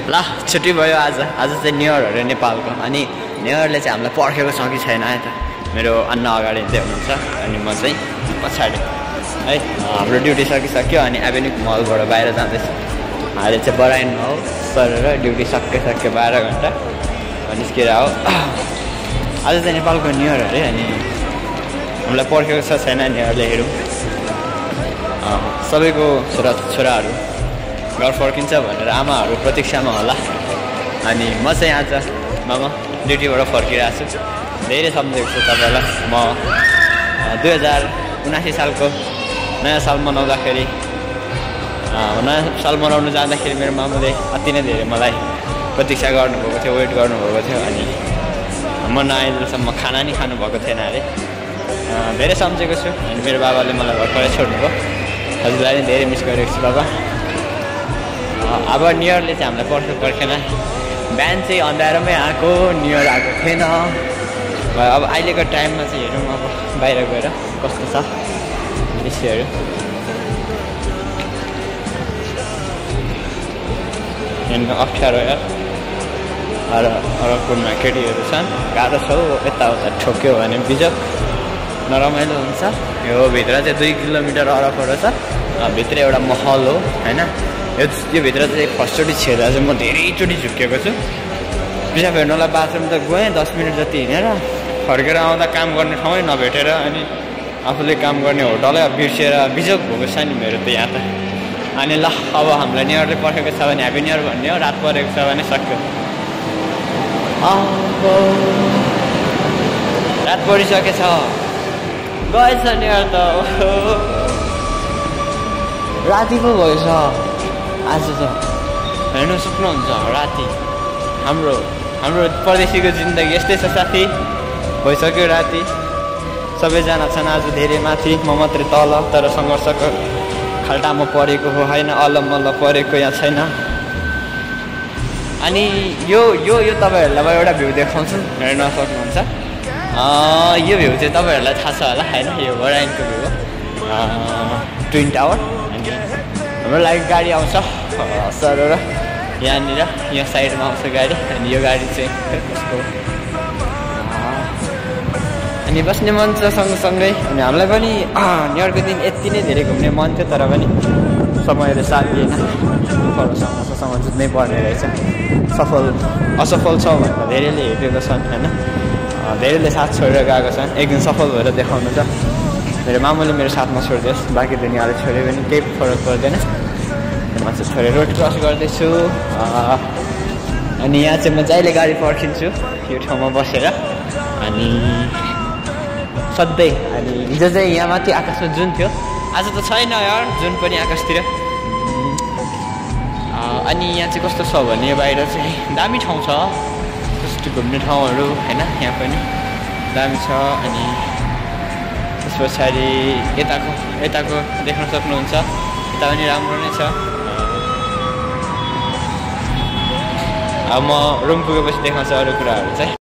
ल छुट्टी भयो आज चाहिँ न्यु इयर हो नेपालको अनि न्यु इयरले चाहिँ हामीलाई पर्खेको छ कि छैन है त मेरो अन्न अगाडि चाहिँ हुनुहुन्छ अनि म चाहिँ पछाडि है हाम्रो ड्युटी सकिसक्यो अनि एभेन्यू मलबाट बाहिर जाँदैछु अहिले चाहिँ बराइनमा हो सरेर ड्युटी सक्यो 12 घन्टा निस्केर हो आज चाहिँ नेपालको न्यु इयर अरे अनि हामीलाई पर्खेको छ छैन न्यु इयरले हेरौँ सबैको छोराहरू घर फर्किन्छ भनेर आमाहरू प्रतीक्षामा होला अनि म चाहिँ आज मामा ड्युटीबाट फर्किरहेको छु धेरै सम्झेको छु तपाईँलाई म 2079 सालको नयाँ साल मनाउँदाखेरि नयाँ साल मनाउनु जाँदाखेरि मेरो मामुले अति नै धेरै मलाई प्रतीक्षा गर्नुभएको थियो वेट गर्नुभएको थियो अनि म नआइन्जेलसम्म खाना नि खानुभएको थिएन अरे धेरै सम्झेको छु अनि मेरो बाबाले मलाई भर्खरै छोड्नुभयो हजुरलाई नि धेरै मिस गरेको छु बाबा अब न्यु इयरले चाहिँ हामीलाई पर्खेन बिहान चाहिँ अँध्यारोमै आएको न्यु इयर आएको थिएन अब अहिलेको टाइममा चाहिँ हेरौँ अब बाहिर गएर कस्तो छ दृश्यहरू हेर्नु अप्ठ्यारो यार अरकुनमा केटीहरू छन् गाह्रो छ यताउता ठोक्यो भने बिजोग नरमाइलो हुन्छ यो भित्र चाहिँ 2 किलोमिटर वरपर छ भित्र एउटा महल हो होइन यो भित्र चाहिँ फर्स्टचोटि छिर्दा चाहिँ म धेरैचोटि झुक्किएको छु पिसाब हेर्नुलाई बाथरुम त गएँ 10 मिनट जति हिँडेर फर्केर आउँदा काम गर्ने ठाउँै नभेटेर अनि आफूले काम गर्ने होटलै बिर्सेर बिजोग भएको छ नि मेरो त यहाँ त अनि ल अब हामीलाई न्यु इयरले पर्खेको छ भने ह्याप्पी न्यु इयर भन्ने हो रात परेको छ भने सक्यो रात परिसकेछ गएछ न्यु इयर त राति पो भएछ आज त हेर्नु सक्नुहुन्छ राति हाम्रो परदेशीको जिन्दगी यस्तै छ साथी भइसक्यो राति सबैजना छन् आज धेरै माथि म मात्रै तल तर सङ्घर्षको खाल्टामा परेको हो होइन अल्लमल्ल परेको यहाँ छैन अनि यो तपाईँहरूलाई एउटा भ्यू देखाउँछु हेर्न सक्नुहुन्छ यो भ्यू चाहिँ तपाईँहरूलाई थाहा छ होला होइन यो बराइनको भ्यू हो ट्विन टावर अनि हाम्रो लागि गाडी आउँछ सर यहाँनिर यहाँ साइडमा आउँछ गाडी अनि यो गाडी चाहिँ कसको अनि बस्ने मन छ सँगसँगै अनि हामीलाई पनि न्यु इयरको दिन यति नै धेरै घुम्ने मन थियो तर पनि समयले साथ दिएन समयसँग जुझ्नै पर्ने रहेछ असफल छ भनेर धेरैले हेरेको छन् होइन धेरैले साथ छोडेर गएको छन् एक दिन सफल भएर देखाउनु छ मेरो मामुले मेरो साथमा छोडिदियोस् बाँकी दुनियाँले छोड्यो भने केही फरक पर्दैन म चाहिँ छोडेर रोड क्रस गर्दैछु अनि यहाँ चाहिँ म जहिले गाडी पर्खिन्छु यो ठाउँमा बसेर अनि सधैँ अनि हिजो चाहिँ यहाँ माथि आकाशमा जुन थियो आज त छैन यार जुन पनि आकाशतिर अनि यहाँ चाहिँ कस्तो छ भने बाहिर चाहिँ दामी ठाउँ छ जस्तो घुम्ने ठाउँहरू होइन यहाँ पनि दामी छ अनि त्यस पछाडि यताको देख्न सक्नुहुन्छ यता पनि राम्रो नै छ अब म रुम पुगेपछि देखाउँछु अरू कुराहरू चाहिँ